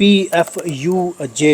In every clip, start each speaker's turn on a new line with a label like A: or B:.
A: PFUJ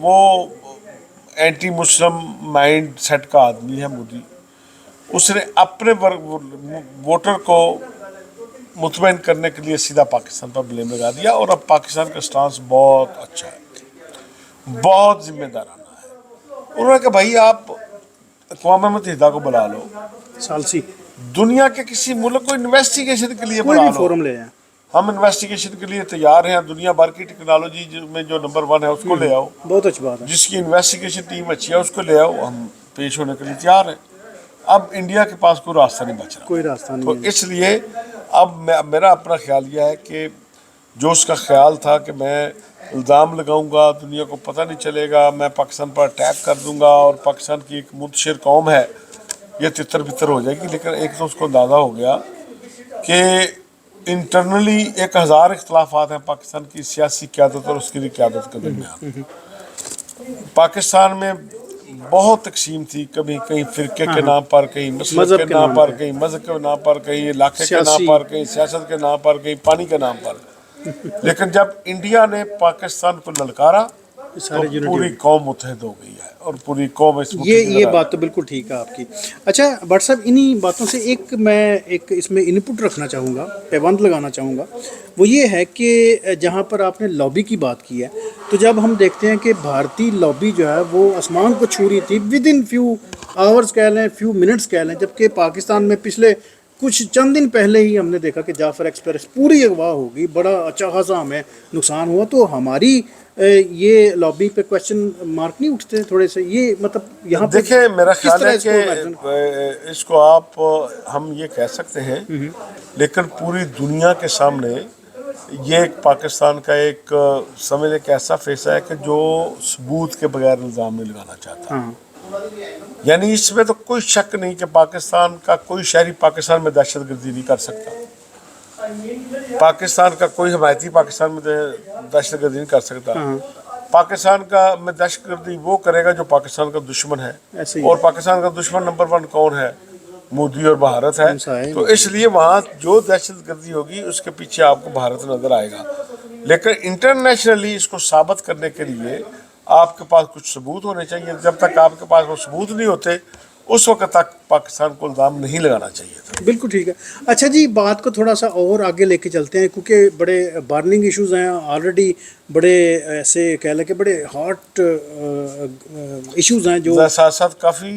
B: وہ anti مسلم mind set کا آدمی ہے مودی. اس نے اپنے ووٹر کو مطمئن کرنے کے لیے سیدھا پاکستان پر بلیم لگا دیا, اور اب پاکستان کا سٹانس بہت اچھا ہے, بہت ذمہ دارانہ ہے. انہوں نے کہا بھائی آپ اقوام متحدہ کو بلا لو,
A: سالسی
B: دنیا کے کسی ملک کو انویسٹیگیشن کے لیے
A: کوئی
B: بلا
A: بھی
B: لو,
A: فورم لے جائیں.
B: ہم انویسٹیگیشن کے لیے تیار ہیں. دنیا بھر کی ٹیکنالوجی میں جو نمبر 1 ہے اس کو لے آؤ,
A: بہت اچھی بات ہے.
B: جس کی انویسٹیگیشن ٹیم اچھی ہے اس کو لے آؤ, ہم پیش ہونے کے لیے تیار ہیں. اب انڈیا کے پاس کوئی راستہ نہیں بچ رہا,
A: کوئی راستہ
B: تو
A: نہیں ہے.
B: اس لیے اب میرا اپنا خیال یہ ہے کہ جو اس کا خیال تھا کہ میں الزام لگاؤں گا, دنیا کو پتہ نہیں چلے گا, میں پاکستان پر اٹیک کر دوں گا اور پاکستان کی ایک منتشر قوم ہے یہ تتر بتر ہو جائے گی. لیکن ایک تو اس کو اندازہ ہو گیا کہ انٹرنلی 1000 اختلافات ہیں پاکستان کی سیاسی قیادت اور اس کی قیادت کے درمیان. پاکستان میں بہت تقسیم تھی, کبھی کہیں فرقے کے نام پر, کہیں مسلک کے نام پر, کہیں مذہب کے نام پر, کہیں علاقے کے نام پر, کہیں سیاست کے نام پر, کہیں پانی کے نام پر. لیکن جب انڈیا نے پاکستان کو للکارا تو پوری قوم متحد ہو گئی ہے, اور پوری قوم اس
A: یہ بات تو بالکل ٹھیک ہے آپ کی. اچھا بٹ صاحب, انہی باتوں سے میں ایک اس میں انپٹ رکھنا چاہوں گا, پیوند لگانا چاہوں گا. وہ یہ ہے کہ جہاں پر آپ نے لابی کی بات کی ہے, تو جب ہم دیکھتے ہیں کہ بھارتی لابی جو ہے وہ آسمان کو چھو رہی تھی ود ان فیو آورس کہہ لیں, فیو منٹس کہہ لیں, جبکہ پاکستان میں پچھلے کچھ چند دن پہلے ہی ہم نے دیکھا کہ جعفر ایکسپریس پوری اغوا ہو گئی, بڑا اچھا خاصا ہمیں نقصان ہوا. تو ہماری یہ لابی پہ کوشچن مارک نہیں اٹھتے تھوڑے سے؟ یہ مطلب یہاں پہ
B: دیکھیں, میرا خیال ہے کہ اس کو آپ ہم یہ کہہ سکتے ہیں, لیکن پوری دنیا کے سامنے یہ ایک پاکستان کا ایک سمجھ ایک ایسا فیصلہ ہے کہ جو ثبوت کے بغیر الزام نہیں لگانا چاہتا. یعنی اس میں تو کوئی شک نہیں کہ پاکستان کا کوئی شہری پاکستان میں دہشت گردی نہیں کر سکتا, پاکستان کا کوئی حمایتی پاکستان میں دہشت گردی نہیں کر سکتا. پاکستان کا میں دہشت گردی وہ کرے گا جو پاکستان کا دشمن ہے, اور پاکستان کا دشمن نمبر 1 کون ہے؟ مودی اور بھارت ہے. تو اس لیے وہاں جو دہشت گردی ہوگی اس کے پیچھے آپ کو بھارت نظر آئے گا. لیکن انٹرنیشنلی اس کو ثابت کرنے کے لیے آپ کے پاس کچھ ثبوت ہونے چاہیے. جب تک آپ کے پاس وہ ثبوت نہیں ہوتے اس وقت تک پاکستان کو الزام نہیں لگانا چاہیے تھا.
A: بالکل ٹھیک ہے. اچھا جی, بات کو تھوڑا سا اور آگے لے کے چلتے ہیں, کیونکہ بڑے برننگ ایشوز ہیں آلریڈی, بڑے ایسے کہہ لیں کہ بڑے ہاٹ ایشوز ہیں جو
B: ساتھ ساتھ کافی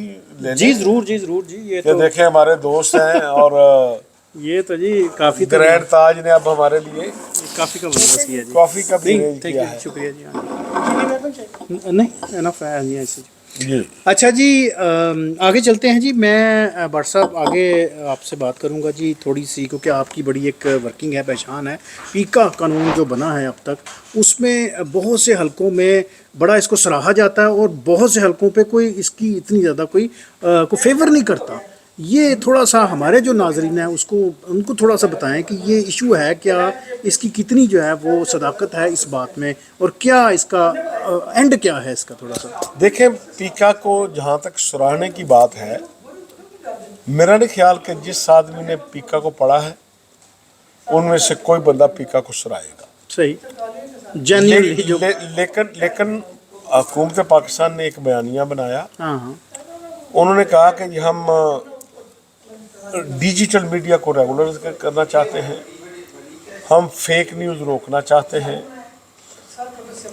A: جی ضرور جی یہ تو
B: دیکھیں ہمارے دوست ہیں, اور
A: یہ تو جی کافی
B: گرینڈ تاج نے اب ہمارے لیے
A: کافی کا بندوبست کیا جی,
B: کافی کا بھی ارینج کیا ہے.
A: شکریہ جی. نہیں انف ہے جی ایسے
B: جی.
A: اچھا جی, آگے چلتے ہیں جی. میں بٹ صاحب آگے آپ سے بات کروں گا جی تھوڑی سی, کیونکہ آپ کی بڑی ایک ورکنگ ہے, پہچان ہے. پیکا قانون جو بنا ہے اب تک, اس میں بہت سے حلقوں میں بڑا اس کو سراہا جاتا ہے, اور بہت سے حلقوں پہ کوئی اس کی اتنی زیادہ کوئی فیور نہیں کرتا. یہ تھوڑا سا ہمارے جو ناظرین ہیں ان کو تھوڑا سا بتائیں کہ یہ ایشو ہے کیا, اس کی کتنی جو ہے وہ صداقت ہے اس بات میں, اور کیا اس کا اینڈ کیا ہے اس کا تھوڑا سا.
B: دیکھیں, پیکا کو جہاں تک سراہنے کی بات ہے, میرا نہیں خیال کہ جس آدمی نے پیکا کو پڑھا ہے ان میں سے کوئی بندہ پیکا کو سرائے گا.
A: صحیح, جینیولی جو
B: لیکن حکومت پاکستان نے ایک بیانیہ بنایا.
A: ہاں
B: انہوں نے کہا کہ ہم ڈیجیٹل میڈیا کو ریگولر کرنا چاہتے ہیں, ہم فیک نیوز روکنا چاہتے ہیں.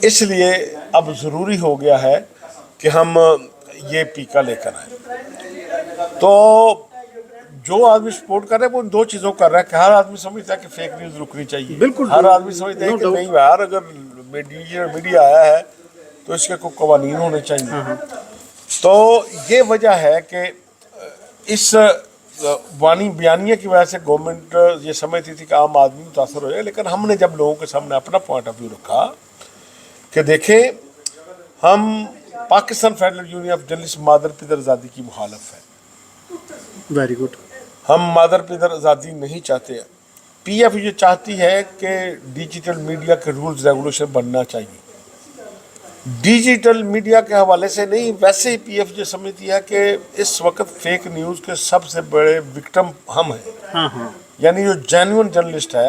B: اس لیے اب ضروری ہو گیا ہے کہ ہم یہ پیکا لے کر آئیں. تو جو آدمی سپورٹ کر رہا ہے وہ ان 2 چیزوں کر رہا ہے کہ ہر آدمی سمجھتا ہے کہ فیک نیوز رکنی چاہیے.
A: بالکل,
B: ہر آدمی سمجھتا ہے کہ نہیں یار, اگر ڈیجیٹل میڈیا آیا ہے تو اس کے کوئی قوانین ہونے چاہیے. تو یہ وجہ ہے کہ اس بیانیہ کی وجہ سے گورنمنٹ یہ سمجھتی تھی کہ عام آدمی متاثر ہو جائے. لیکن ہم نے جب لوگوں کے سامنے اپنا پوائنٹ آف ویو رکھا کہ دیکھیں, ہم Pakistan federal union of journalist مادر پدر آزادی کی مخالف ہے.
A: Very good.
B: ہم مادر پدر آزادی نہیں چاہتے. پی ایف یہ چاہتی ہے کہ ڈیجیٹل میڈیا کے رولز ریگولیشن بننا چاہیے. ڈیجیٹل میڈیا کے حوالے سے نہیں, ویسے ہی پی ایف یہ سمجھتی ہے کہ اس وقت فیک نیوز کے سب سے بڑے وکٹم ہم ہیں. یعنی جو جینوئن جرنلسٹ ہے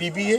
B: PBA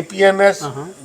B: APNS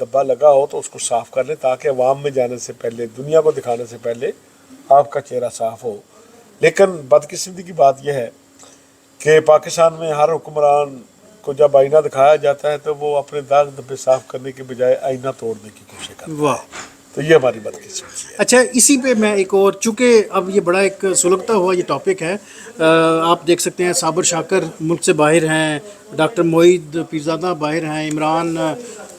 B: دبا لگا ہو تو اس کو صاف کر لیں تاکہ عوام میں جانے سے پہلے, دنیا کو دکھانے سے پہلے آپ کا چہرہ صاف ہو. لیکن بدقسمتی کی بات یہ ہے کہ پاکستان میں ہر حکمران کو جب آئینہ دکھایا جاتا ہے تو وہ اپنے داغ دبے صاف کرنے کے بجائے آئینہ توڑنے کی کوشش کرتا ہے.
A: واہ.
B: تو یہ ہماری بدقسمتی ہے.
A: اچھا, اسی پہ میں ایک اور, چونکہ اب یہ بڑا ایک سلگتا ہوا یہ ٹاپک ہے, آپ دیکھ سکتے ہیں صابر شاکر ملک سے باہر ہیں, ڈاکٹر معید پیرزادہ باہر ہیں, عمران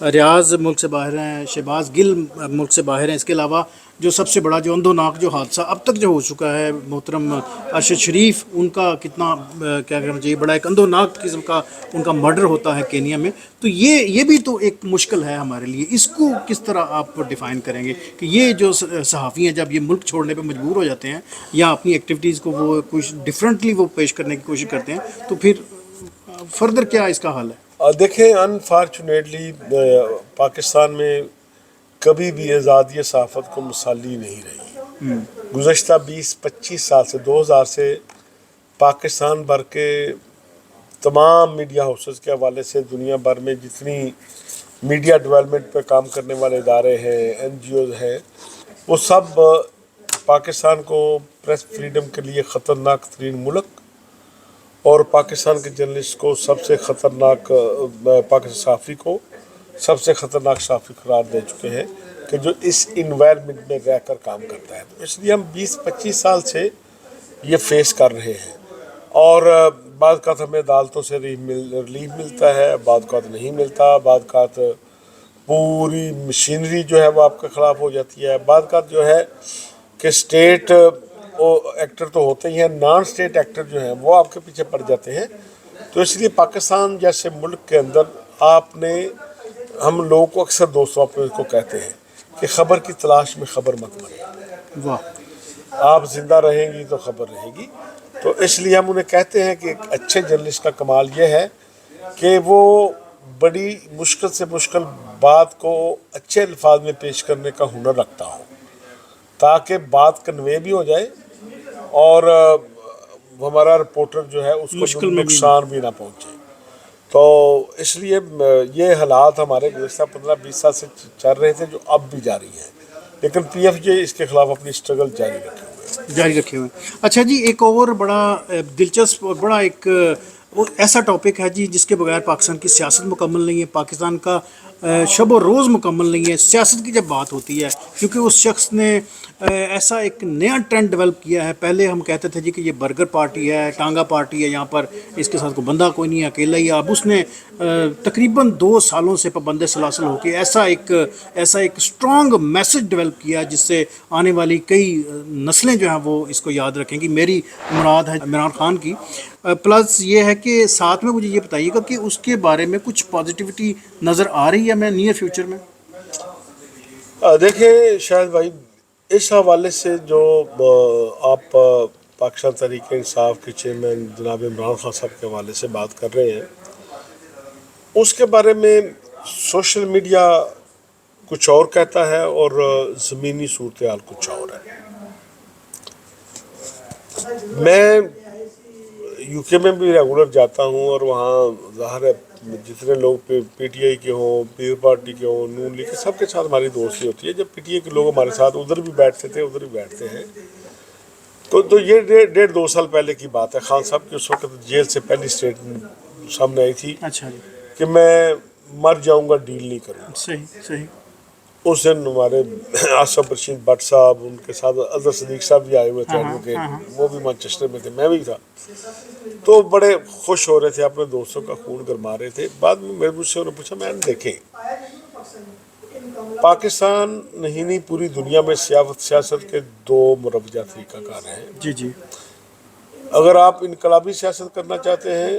A: ریاض ملک سے باہر ہیں, شہباز گل ملک سے باہر ہیں. اس کے علاوہ جو سب سے بڑا جو اندھوناک جو حادثہ اب تک جو ہو چکا ہے محترم ارشد شریف, ان کا کتنا کیا کہنا چاہیے, بڑا ایک اندھوناک قسم کا ان کا مرڈر ہوتا ہے کینیا میں. تو یہ بھی تو ایک مشکل ہے ہمارے لیے. اس کو کس طرح آپ ڈیفائن کریں گے کہ یہ جو صحافی ہیں جب یہ ملک چھوڑنے پہ مجبور ہو جاتے ہیں یا اپنی ایکٹیویٹیز کو وہ کچھ ڈفرینٹلی وہ پیش کرنے کی کوشش کرتے ہیں تو پھر فردر کیا اس کا حل ہے؟
B: دیکھیں, انفارچونیٹلی پاکستان میں کبھی بھی آزادی صحافت کو مثالی نہیں رہی. گزشتہ 20-25 سال سے 2000 سے پاکستان بھر کے تمام میڈیا ہاؤسز کے حوالے سے دنیا بھر میں جتنی میڈیا ڈیولپمنٹ پہ کام کرنے والے ادارے ہیں, این جی اوز ہیں, وہ سب پاکستان کو پریس فریڈم کے لیے خطرناک ترین ملک اور پاکستان کے جرنلسٹ کو سب سے خطرناک, پاکستان صحافی کو سب سے خطرناک صحافی قرار دے چکے ہیں کہ جو اس انوائرمنٹ میں رہ کر کام کرتا ہے. تو اس لیے ہم 20-25 سال سے یہ فیس کر رہے ہیں. اور بعض اوقات ہمیں عدالتوں سے ریلیف ملتا ہے, بعض اوقات نہیں ملتا, بعض اوقات پوری مشینری جو ہے وہ آپ کے خلاف ہو جاتی ہے, بعض اوقات جو ہے کہ اسٹیٹ ایکٹر تو ہوتے ہی ہیں, نان اسٹیٹ ایکٹر جو ہیں وہ آپ کے پیچھے پڑ جاتے ہیں. تو اس لیے پاکستان جیسے ملک کے اندر آپ نے, ہم لوگوں کو اکثر دوستوں اپنے کو کہتے ہیں کہ خبر کی تلاش میں خبر مت مرے.
A: واہ.
B: آپ زندہ رہیں گی تو خبر رہے گی. تو اس لیے ہم انہیں کہتے ہیں کہ ایک اچھے جرنلسٹ کا کمال یہ ہے کہ وہ بڑی مشکل سے مشکل بات کو اچھے الفاظ میں پیش کرنے کا ہنر رکھتا ہو تاکہ بات کنوے بھی ہو جائے اور ہمارا رپورٹر جو ہے اس کو نقصان بھی نہ پہنچے. تو اس لیے یہ حالات ہمارے گزشتہ 15-20 سال سے چل رہے تھے جو اب بھی جاری ہیں, لیکن پی ایف جے اس کے خلاف اپنی سٹرگل جاری رکھے ہوئے ہیں.
A: اچھا جی, ایک اور بڑا دلچسپ اور بڑا ایک ایسا ٹاپک ہے جی جس کے بغیر پاکستان کی سیاست مکمل نہیں ہے, پاکستان کا شب و روز مکمل نہیں ہے. سیاست کی جب بات ہوتی ہے, کیونکہ اس شخص نے ایسا ایک نیا ٹرینڈ ڈیولپ کیا ہے. پہلے ہم کہتے تھے جی کہ یہ برگر پارٹی ہے, ٹانگا پارٹی ہے, یہاں پر اس کے ساتھ کوئی بندہ کوئی نہیں ہے, اکیلا ہی. اب اس نے تقریباً 2 سالوں سے پابند سلاسل ہو کے ایسا ایک اسٹرانگ میسج ڈیولپ کیا جس سے آنے والی کئی نسلیں جو ہیں وہ اس کو یاد رکھیں گی. میری مراد ہے عمران خان کی. پلس یہ ہے کہ ساتھ میں مجھے یہ بتائیے گا کہ اس کے بارے میں کچھ پازیٹیوٹی نظر آ رہی ہے میں نیئر فیوچر میں؟
B: دیکھیں شاہد بھائی, اس حوالے سے جو آپ پاکستان تحریک انصاف کے چیئرمین جناب عمران خان صاحب کے حوالے سے بات کر رہے ہیں, اس کے بارے میں سوشل میڈیا کچھ اور کہتا ہے اور زمینی صورتحال کچھ اور ہے. میں یو کے میں بھی ریگولر جاتا ہوں اور وہاں ظاہر ہے جتنے لوگ پی ٹی آئی کے ہوں, پیپل پارٹی کے ہوں, نون لیگ کے, سب کے ساتھ ہماری دوستی ہوتی ہے. جب پی ٹی آئی کے لوگ ہمارے ساتھ ادھر بھی بیٹھتے تھے ادھر بھی بیٹھتے ہیں, تو یہ 1.5-2 سال پہلے کی بات ہے. خان صاحب کی اس وقت جیل سے پہلی اسٹیٹمنٹ سامنے آئی تھی
A: اچھا جی,
B: کہ میں مر جاؤں گا ڈیل نہیں کروں گا.
A: صحیح.
B: اس دن ہمارے آصف رشید بٹ صاحب, ان کے ساتھ اظہر صدیق صاحب بھی آئے ہوئے تھے ایڈوکیٹ, وہ بھی مانچسٹر میں تھے, میں بھی تھا. تو بڑے خوش ہو رہے تھے, اپنے دوستوں کا خون گرما رہے تھے. بعد میں مجھ سے انہوں نے پوچھا, میں نے دیکھیں پاکستان نہیں پوری دنیا میں سیاست کے 2 مروجہ طریقہ کار ہیں.
A: جی.
B: اگر آپ انقلابی سیاست کرنا چاہتے ہیں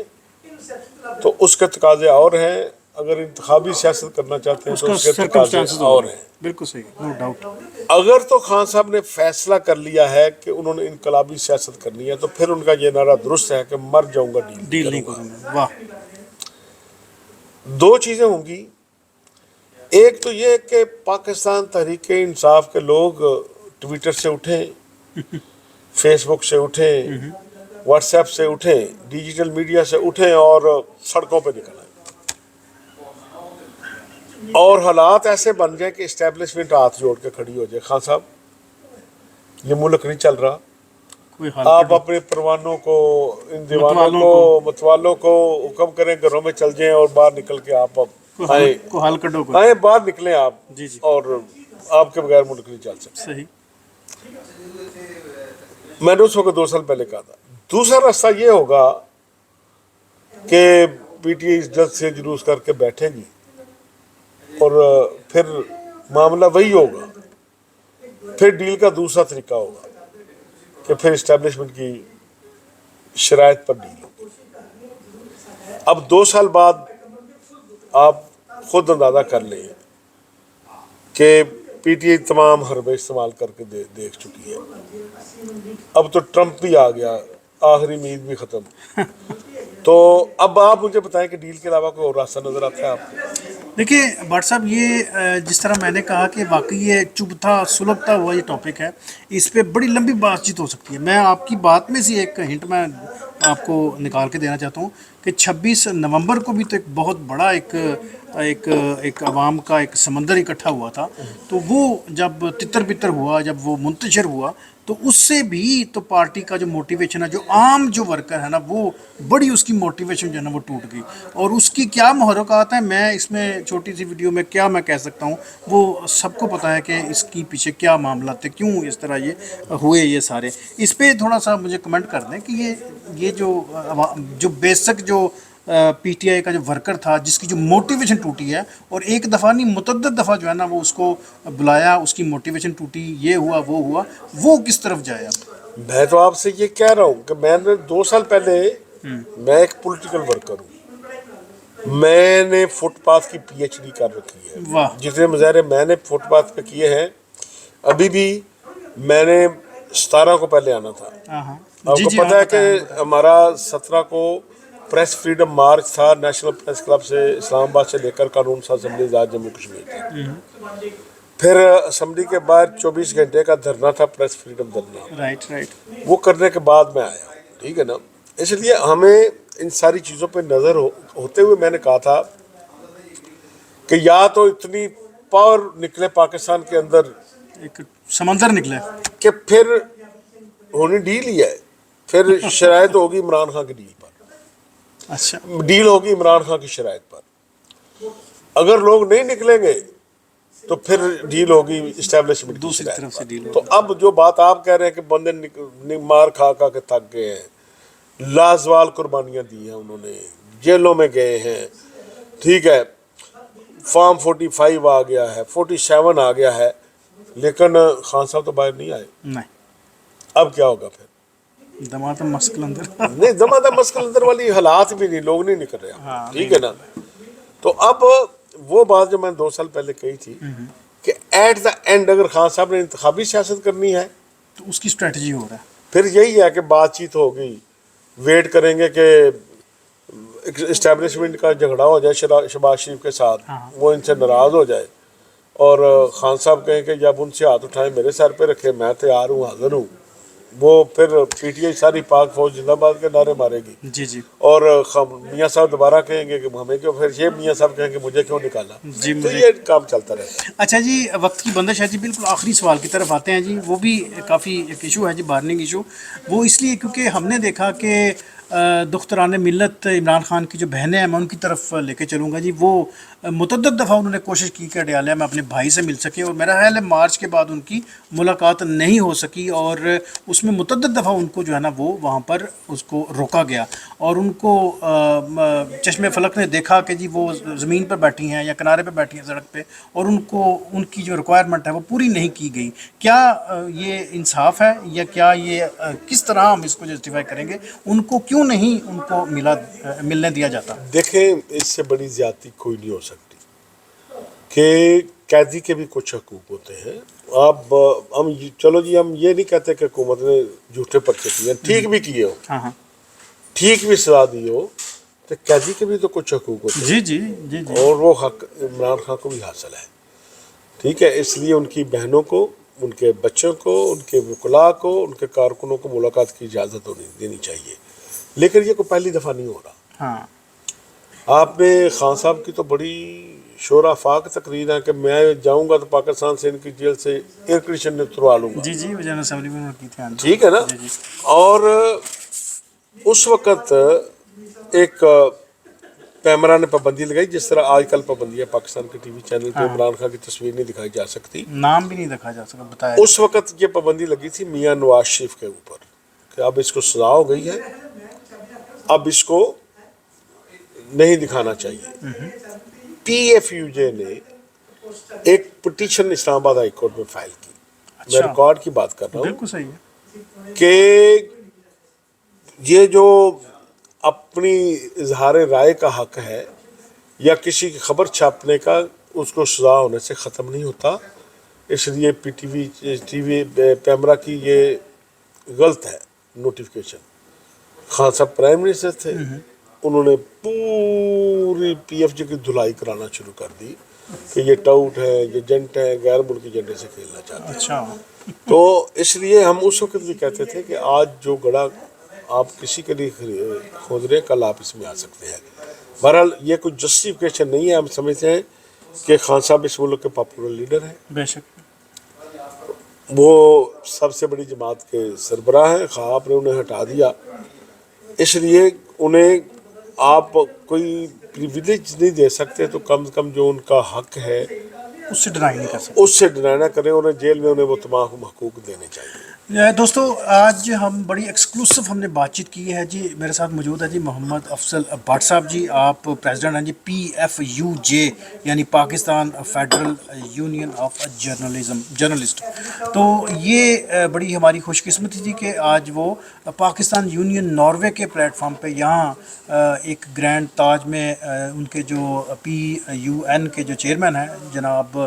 B: تو اس کے تقاضے اور ہیں, اگر انتخابی سیاست کرنا چاہتے ہیں تو اس کے تقاضے اور ہیں.
A: بالکل صحیح, نو ڈاؤٹ.
B: اگر تو خان صاحب نے فیصلہ کر لیا ہے کہ انہوں نے انقلابی سیاست کرنی ہے تو پھر ان کا یہ نعرہ درست ہے کہ مر جاؤں گا ڈیل نہیں کروں گا.
A: واہ.
B: 2 چیزیں ہوں گی. ایک تو یہ کہ پاکستان تحریک انصاف کے لوگ ٹویٹر سے اٹھیں, فیس بک سے اٹھیں, واٹس ایپ سے اٹھیں, ڈیجیٹل میڈیا سے اٹھیں اور سڑکوں پہ نکل آئیں. اور حالات ایسے بن جائیں کہ اسٹیبلشمنٹ ہاتھ جوڑ کے کھڑی ہو جائے، خان صاحب یہ ملک نہیں چل رہا،
A: کوئی حل
B: آپ اپنے پروانوں کو، ان دیوانوں کو، متوالوں کو حکم کریں گھروں میں چل جائیں اور باہر نکل کے آپ آئیں،
A: کو حل کڈو کو.
B: آئیں باہر نکلیں آپ،
A: جی جی
B: اور آپ کے بغیر ملک نہیں چل سکتا.
A: صحیح.
B: میں نے اس وقت 2 سال پہلے کہا تھا. دوسرا راستہ یہ ہوگا کہ پی ٹی آئی جلد سے جلوس کر کے بیٹھے گی اور پھر معاملہ وہی ہوگا. پھر ڈیل کا دوسرا طریقہ ہوگا کہ پھر اسٹیبلشمنٹ کی شرائط پر ڈیل ہوگی. اب 2 سال بعد آپ خود اندازہ کر لیں کہ پی ٹی آئی تمام حربے استعمال کر کے دیکھ چکی ہے. اب تو ٹرمپ بھی آ گیا، آخری امید بھی ختم. تو اب آپ مجھے بتائیں کہ ڈیل کے علاوہ کوئی اور راستہ نظر آتا ہے آپ کو؟
A: دیکھیے بٹ صاحب، یہ جس طرح میں نے کہا کہ واقعی یہ چبھتا سلگتا ہوا یہ ٹاپک ہے، اس پہ بڑی لمبی بات چیت ہو سکتی ہے. میں آپ کی بات میں سے ایک ہنٹ میں آپ کو نکال کے دینا چاہتا ہوں کہ 26 نومبر کو بھی تو ایک بہت بڑا ایک عوام کا ایک سمندر اکٹھا ہوا تھا. تو وہ جب تتر بتر ہوا، جب وہ منتشر ہوا، تو اس سے بھی تو پارٹی کا جو موٹیویشن ہے، جو عام جو ورکر ہے نا، وہ بڑی اس کی موٹیویشن جو ہے نا وہ ٹوٹ گئی. اور اس کی کیا محرکات ہیں، میں اس میں چھوٹی سی ویڈیو میں کیا میں کہہ سکتا ہوں، وہ سب کو پتہ ہے کہ اس کی پیچھے کیا معاملات تھے، کیوں اس طرح یہ ہوئے یہ سارے. اس پہ تھوڑا سا مجھے کمنٹ کر دیں کہ یہ جو بیسک جو پی ٹی آئی کا جو ورکر تھا، جس کی جو موٹیویشن ٹوٹی ہے، اور ایک دفعہ نہیں متعدد دفعہ جو ہے نا وہ اس کو بلایا، اس کی موٹیویشن ٹوٹی، یہ ہوا، وہ کس طرف جائے اب؟
B: میں تو آپ سے یہ کہہ رہا ہوں کہ میں نے 2 سال پہلے، میں ایک پولیٹیکل ورکر ہوں، میں نے فٹ پاتھ کی پی ایچ ڈی کر رکھی ہے.
A: واہ.
B: جتنے مظاہرے میں نے فٹ پاتھ پہ کیے ہیں، ابھی بھی میں نے 17 کو پہلے آنا تھا.
A: ہاں
B: آپ
A: جی
B: کو
A: جی،
B: پتہ ہے کہ ہمارا 17 کو پریس فریڈم مارچ تھا، نیشنل پریس کلب سے اسلام آباد سے لے کر قانون ساز اسمبلی آزاد جموں کشمیر تک. پھر اسمبلی کے باہر 24 گھنٹے کا دھرنا تھا، پریس فریڈم دھرنا.
A: رائٹ.
B: وہ کرنے کے بعد میں آیا. ٹھیک ہے نا. اس لیے ہمیں ان ساری چیزوں پہ نظر ہوتے ہوئے میں نے کہا تھا کہ یا تو اتنی پاور نکلے پاکستان کے اندر
A: ایک سمندر نکلے
B: کہ پھر ہونی ڈیل ہی ہے، پھر شرائط ہوگی عمران خان کی ڈیل پر.
A: اچھا.
B: ڈیل ہوگی عمران خان کی شرائط پر. اگر لوگ نہیں نکلیں گے تو پھر ڈیل ہوگی اسٹیبلشمنٹ کی
A: دوسری
B: شرائط
A: طرف سے
B: پر.
A: ڈیل
B: تو اب جو بات آپ کہہ رہے ہیں کہ بندے مار کھا کے تھک گئے ہیں، لازوال قربانیاں دی ہیں انہوں نے، جیلوں میں گئے ہیں، ٹھیک ہے، فارم 45 آ گیا ہے، 47 آ گیا ہے، لیکن خان صاحب تو باہر نہیں آئے.
A: نہیں،
B: اب کیا ہوگا پھر؟
A: دماغ مسکل اندر.
B: نہیں، دمادہ مسکل اندر والی حالات بھی نہیں، لوگ نہیں نکل رہے.
A: ہاں،
B: ٹھیک ہے نا. تو اب وہ بات جو میں نے 2 سال پہلے کہی تھی کہ ایٹ دا اینڈ اگر خان صاحب نے انتخابی سیاست کرنی ہے
A: تو اس کی اسٹریٹجی ہو رہا ہے.
B: پھر یہی ہے کہ بات چیت ہوگی، ویٹ کریں گے کہ اسٹیبلشمنٹ کا جھگڑا ہو جائے شہباز شریف کے ساتھ، وہ ان سے ناراض ہو جائے اور خان صاحب کہیں کہ جب ان سے ہاتھ اٹھائیں میرے سر پہ رکھے، میں تیار ہوں، حاضر ہوں. وہ پھر پی ٹی آئی ساری پاک فوج زندہ باد کے نعرے مارے گی.
A: جی جی
B: اور میاں صاحب دوبارہ کہیں گے کہ ہمیں کیوں، پھر یہ میاں صاحب کہیں گے مجھے کیوں نکالا.
A: جی.
B: تو یہ کام چلتا رہتا ہے.
A: اچھا جی، وقت کی بندش ہے جی، بالکل آخری سوال کی طرف آتے ہیں جی. وہ بھی کافی ایک ایشو ہے جی، بارننگ ایشو. وہ اس لیے کیونکہ ہم نے دیکھا کہ دختران ملت عمران خان کی جو بہنیں ہیں، میں ان کی طرف لے کے چلوں گا جی. وہ متعدد دفعہ انہوں نے کوشش کی کہ اڈیالہ میں اپنے بھائی سے مل سکیں، اور میرا خیال ہے مارچ کے بعد ان کی ملاقات نہیں ہو سکی، اور اس میں متعدد دفعہ ان کو جو ہے نا وہ وہاں پر اس کو روکا گیا، اور ان کو چشم فلک نے دیکھا کہ جی وہ زمین پر بیٹھی ہیں یا کنارے پہ بیٹھی ہیں سڑک پہ، اور ان کی جو ریکوائرمنٹ ہے وہ پوری نہیں کی گئی. کیا یہ انصاف ہے، یا کیا یہ کس طرح ہم اس کو جسٹیفائی کریں گے؟ ان کو کیوں نہیں ان کو ملنے دیا جاتا؟
B: دیکھیں، اس سے بڑی زیادتی کوئی نہیں ہو سکتی کہ قیدی کے بھی کچھ حقوق ہوتے ہیں. اب ہم چلو جی، ہم یہ نہیں کہتے کہ حکومت نے جھوٹے پرچے کیے، ٹھیک بھی کیے ہو،
A: ہاں ہاں
B: ٹھیک بھی سزا دی ہو، تو قیدی کے بھی تو کچھ حقوق ہوتے ہیں.
A: جی جی جی جی.
B: اور وہ حق عمران خان کو بھی حاصل ہے. ٹھیک ہے. اس لیے ان کی بہنوں کو، ان کے بچوں کو، ان کے وکلاء کو، ان کے کارکنوں کو ملاقات کی اجازت دینی چاہیے. لیکن یہ کوئی پہلی دفعہ نہیں ہو رہا.
A: ہاں.
B: آپ نے خان صاحب کی تو بڑی شور آفاق تقریر ہے کہ میں جاؤں گا تو پاکستان سے ان کی جیل سے ایئر کنڈیشن اتروا لوں گا.
A: جی جی جنرل اسمبلی میں انہوں نے کی تھی. ہاں جی.
B: ٹھیک ہے نا.
A: جی جی.
B: اور اس وقت ایک پیمرا نے پابندی لگائی جس طرح آج کل پابندی ہے پاکستان کے ٹی وی چینل پہ عمران خان کی تصویر نہیں دکھائی جا سکتی.
A: نام بھی نہیں دکھا جا سکا بتایا.
B: اس وقت یہ پابندی لگی تھی میاں نواز شریف کے اوپر کہ اب اس کو سزا ہو گئی ہے, اب اس کو نہیں دکھانا چاہیے. پی ایف یو جے نے ایک پٹیشن اسلام آباد ہائی کورٹ میں فائل کی. میں ریکارڈ کی بات کر رہا ہوں.
A: بالکل صحیح ہے
B: کہ یہ جو اپنی اظہار رائے کا حق ہے یا کسی کی خبر چھاپنے کا, اس کو سزا ہونے سے ختم نہیں ہوتا. اس لیے ٹی وی پیمرا کی یہ غلط ہے نوٹیفیکیشن. خان صاحب پرائم منسٹر تھے, انہوں نے پوری پی ایف جے کی دھلائی کرانا شروع کر دی کہ یہ ٹاؤٹ ہے, یہ جنٹ ہے, غیر ملکی جنٹے سے کھیلنا چاہتے ہیں.
A: اچھا.
B: تو اس لیے ہم اس وقت بھی کہتے تھے کہ آج جو گڑھا آپ کسی کے لیے کھود رہے ہیں کل آپ اس میں آ سکتے ہیں. بہرحال یہ کوئی جسٹیفیکیشن نہیں ہے. ہم سمجھتے ہیں کہ خان صاحب اس ملک کے پاپولر لیڈر ہیں,
A: بے شک
B: وہ سب سے بڑی جماعت کے سربراہ ہیں. خواہ آپ نے انہیں ہٹا دیا, اس لیے انہیں آپ کوئی پریویلیج نہیں دے سکتے, تو کم از کم جو ان کا حق ہے
A: اس سے ڈرائی نہیں کر سکتے.
B: اس سے ڈرائی نہ کریں. انہیں جیل میں انہیں وہ تمام حقوق دینے چاہیے.
A: دوستو آج ہم بڑی ایکسکلوسو ہم نے بات چیت کی ہے جی. میرے ساتھ موجود ہے جی محمد افضل بٹ صاحب جی. آپ پریزیڈنٹ ہیں جی پی ایف یو جے یعنی Pakistan federal union of journalist. تو یہ بڑی ہماری خوش قسمتی تھی کہ آج وہ پاکستان یونین ناروے کے پلیٹ فارم پہ یہاں ایک گرینڈ تاج میں ان کے جو پی یو این کے جو چیئرمین ہیں جناب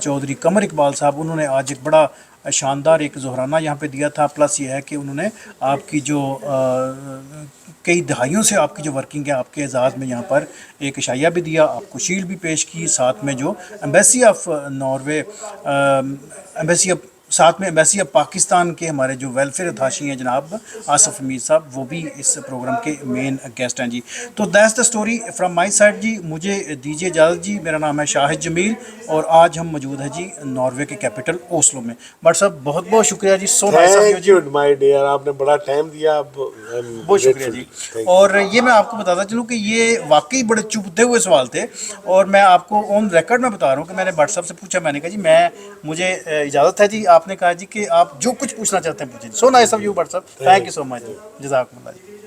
A: چودھری قمر اقبال صاحب, انہوں نے آج ایک بڑا شاندار ایک ظہرانہ یہاں پہ دیا تھا. پلس یہ ہے کہ انہوں نے آپ کی جو کئی دہائیوں سے آپ کی جو ورکنگ ہے آپ کے اعزاز میں یہاں پر ایک عشائیہ بھی دیا, آپ کو شیلڈ بھی پیش کی, ساتھ میں جو ایمبیسی آف ناروے ساتھ میں ایمبیسی آف پاکستان کے ہمارے جو ویلفیئر اتھاشی ہیں جناب آصف امیر صاحب, وہ بھی اس پروگرام کے مین گیسٹ ہیں جی. تو that's the story from my side جی. مجھے دیجیے اجازت جی. میرا نام ہے شاہد جمیل اور آج ہم موجود ہیں جی ناروے کے کیپٹل اوسلو میں. بٹ صاحب بہت بہت شکریہ جی. سو نائس آف یو جی.
B: مائی ڈیئر, آپ نے بڑا ٹائم دیا,
A: بہت شکریہ جی. اور یہ میں آپ کو بتاتا چلوں کہ یہ واقعی بڑے چبھتے ہوئے سوال تھے, اور میں آپ کو آن ریکارڈ میں بتا رہا ہوں کہ میں نے بٹ صاحب سے پوچھا, میں نے کہا جی مجھے اجازت ہے جی. آپ نے کہا جی کہ آپ جو کچھ پوچھنا چاہتے ہیں پوچھیں. سو نائس آف یو بٹ صاحب, تھینک یو سو مچ, جزاکم اللہ.